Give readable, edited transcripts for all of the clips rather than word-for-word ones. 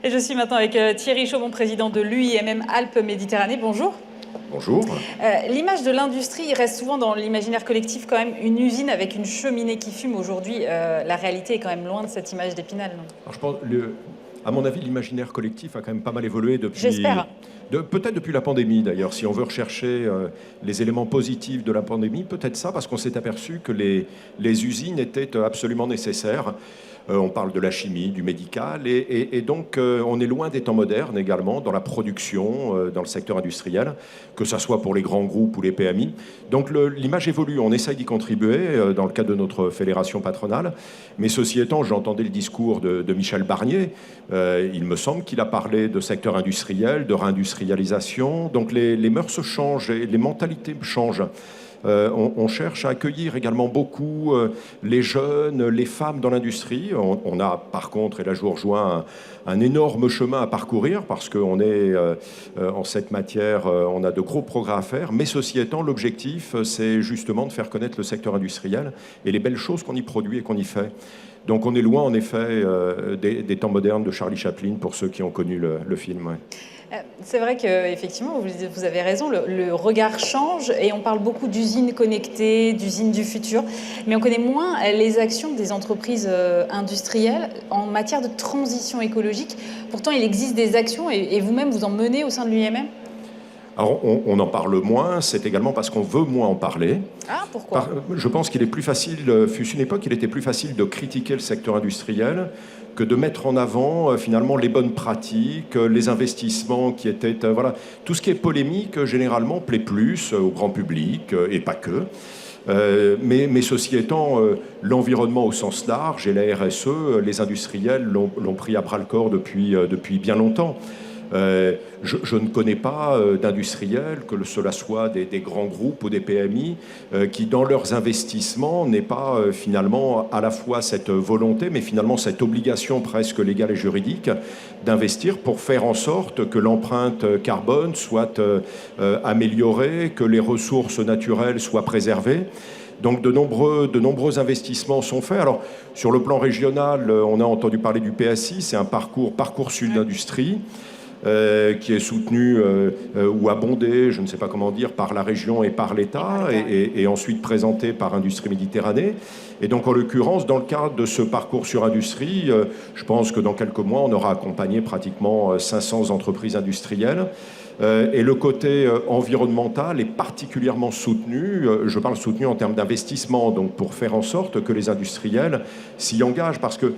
Et je suis maintenant avec Thierry Chaumont, président de l'UIMM Alpes-Méditerranée. Bonjour. Bonjour. L'image de l'industrie reste souvent dans l'imaginaire collectif quand même une usine avec une cheminée qui fume. Aujourd'hui, la réalité est quand même loin de cette image d'Épinal, non? Alors, je pense, à mon avis, l'imaginaire collectif a quand même pas mal évolué depuis... J'espère. Peut-être depuis la pandémie, d'ailleurs. Si on veut rechercher les éléments positifs de la pandémie, peut-être ça, parce qu'on s'est aperçu que les usines étaient absolument nécessaires. On parle de la chimie, du médical, et donc on est loin des temps modernes également dans la production, dans le secteur industriel, que ce soit pour les grands groupes ou les PMI. Donc l'image évolue, on essaye d'y contribuer dans le cadre de notre fédération patronale, mais ceci étant, j'entendais le discours de Michel Barnier, il me semble qu'il a parlé de secteur industriel, de réindustrialisation, donc les mœurs changent et les mentalités changent. On cherche à accueillir également beaucoup les jeunes, les femmes dans l'industrie. On a par contre, et là je vous rejoins, un énorme chemin à parcourir parce qu'on est en cette matière, on a de gros progrès à faire. Mais ceci étant, l'objectif, c'est justement de faire connaître le secteur industriel et les belles choses qu'on y produit et qu'on y fait. Donc on est loin en effet des temps modernes de Charlie Chaplin pour ceux qui ont connu le film. Ouais. C'est vrai qu'effectivement, vous avez raison, le regard change et on parle beaucoup d'usines connectées, d'usines du futur, mais on connaît moins les actions des entreprises industrielles en matière de transition écologique. Pourtant, il existe des actions et vous-même, vous en menez au sein de l'UIMM? Alors, on en parle moins, c'est également parce qu'on veut moins en parler. Ah, pourquoi? Je pense qu'il est plus facile, fut une époque, il était plus facile de critiquer le secteur industriel que de mettre en avant finalement les bonnes pratiques, les investissements qui étaient... voilà. Tout ce qui est polémique, généralement, plaît plus au grand public, et pas que. Mais ceci étant, l'environnement au sens large et la RSE, les industriels l'ont pris à bras-le-corps depuis bien longtemps. Je ne connais pas d'industriels, que cela soit des grands groupes ou des PMI, qui dans leurs investissements n'aient pas finalement à la fois cette volonté, mais finalement cette obligation presque légale et juridique d'investir pour faire en sorte que l'empreinte carbone soit améliorée, que les ressources naturelles soient préservées. Donc de nombreux investissements sont faits. Alors sur le plan régional, on a entendu parler du PSI, c'est un Parcoursup d'industrie. Qui est soutenu ou abondé, je ne sais pas comment dire, par la région et par l'État, et ensuite présenté par Industrie Méditerranée. Et donc, en l'occurrence, dans le cadre de ce parcours sur industrie, je pense que dans quelques mois, on aura accompagné pratiquement 500 entreprises industrielles. Et le côté environnemental est particulièrement soutenu. Je parle soutenu en termes d'investissement, donc pour faire en sorte que les industriels s'y engagent, parce que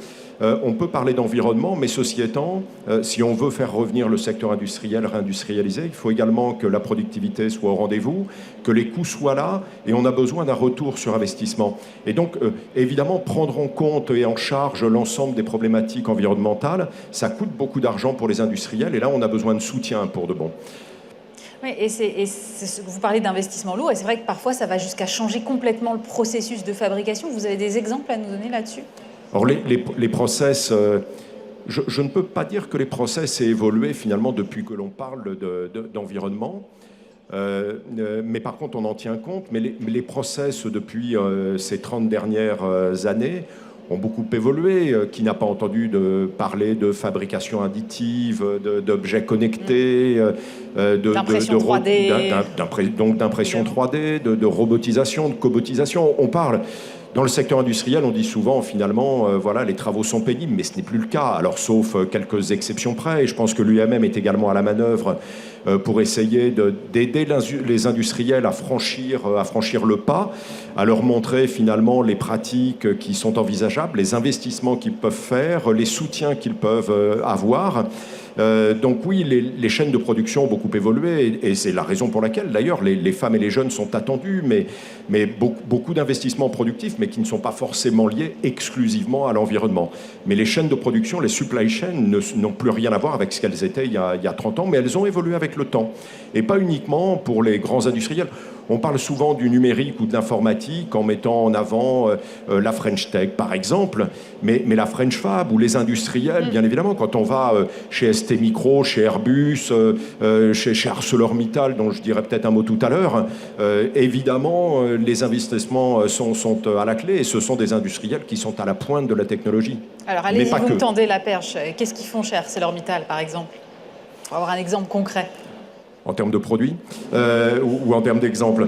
on peut parler d'environnement, mais ceci étant, si on veut faire revenir le secteur industriel réindustrialisé, il faut également que la productivité soit au rendez-vous, que les coûts soient là, et on a besoin d'un retour sur investissement. Et donc, évidemment, prendre en compte et en charge l'ensemble des problématiques environnementales, ça coûte beaucoup d'argent pour les industriels, et là, on a besoin de soutien pour de bon. Oui, vous parlez d'investissement lourd, et c'est vrai que parfois, ça va jusqu'à changer complètement le processus de fabrication. Vous avez des exemples à nous donner là-dessus? Alors les process, je ne peux pas dire que les process aient évolué finalement depuis que l'on parle d'environnement, mais par contre on en tient compte, mais les process depuis ces 30 dernières années ont beaucoup évolué. Qui n'a pas entendu parler de fabrication additive, d'objets connectés, d'impression 3D, d'impression 3D, de robotisation, de cobotisation. On parle... Dans le secteur industriel, on dit souvent, finalement, voilà, les travaux sont pénibles, mais ce n'est plus le cas. Alors, sauf quelques exceptions près, et je pense que l'UIMM est également à la manœuvre pour essayer d'aider les industriels à franchir le pas, à leur montrer finalement les pratiques qui sont envisageables, les investissements qu'ils peuvent faire, les soutiens qu'ils peuvent avoir. Donc oui, les chaînes de production ont beaucoup évolué, et c'est la raison pour laquelle d'ailleurs les femmes et les jeunes sont attendus, mais beaucoup d'investissements productifs, mais qui ne sont pas forcément liés exclusivement à l'environnement. Mais les chaînes de production, les supply chains, n'ont plus rien à voir avec ce qu'elles étaient il y a 30 ans, mais elles ont évolué avec le temps. Et pas uniquement pour les grands industriels. On parle souvent du numérique ou de l'informatique en mettant en avant la French Tech, par exemple, mais la French Fab ou les industriels, bien évidemment, quand on va chez ST Micro, chez Airbus, chez ArcelorMittal, dont je dirais peut-être un mot tout à l'heure, évidemment, les investissements sont à la clé et ce sont des industriels qui sont à la pointe de la technologie. Alors allez-y, vous me tendez la perche. Qu'est-ce qu'ils font chez ArcelorMittal, par exemple? Pour avoir un exemple concret. En termes de produits ou en termes d'exemples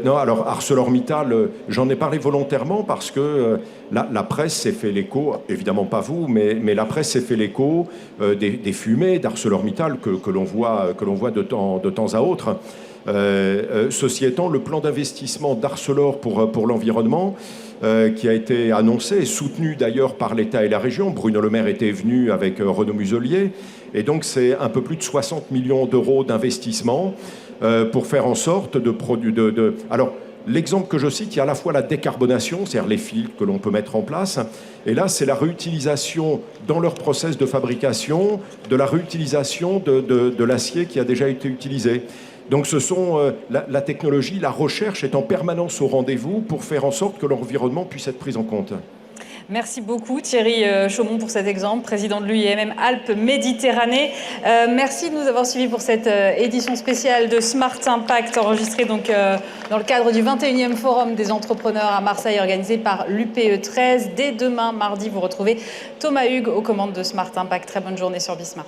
non, alors ArcelorMittal, j'en ai parlé volontairement parce que la presse s'est fait l'écho, évidemment pas vous, mais la presse s'est fait l'écho des fumées d'ArcelorMittal que l'on voit de temps à autre. Ceci étant, le plan d'investissement d'Arcelor pour l'environnement, qui a été annoncé et soutenu d'ailleurs par l'État et la région. Bruno Le Maire était venu avec Renaud Muselier. Et donc, c'est un peu plus de 60 millions d'euros d'investissement pour faire en sorte de produire... Alors, l'exemple que je cite, il y a à la fois la décarbonation, c'est-à-dire les filtres que l'on peut mettre en place, et là, c'est la réutilisation dans leur process de fabrication, de la réutilisation de l'acier qui a déjà été utilisé. Donc ce sont la technologie, la recherche est en permanence au rendez-vous pour faire en sorte que l'environnement puisse être pris en compte. Merci beaucoup Thierry Chaumont pour cet exemple, président de l'UIMM Alpes-Méditerranée. Merci de nous avoir suivis pour cette édition spéciale de Smart Impact, enregistrée donc dans le cadre du 21e Forum des entrepreneurs à Marseille, organisé par l'UPE 13. Dès demain, mardi, vous retrouvez Thomas Hugues aux commandes de Smart Impact. Très bonne journée sur Bismart.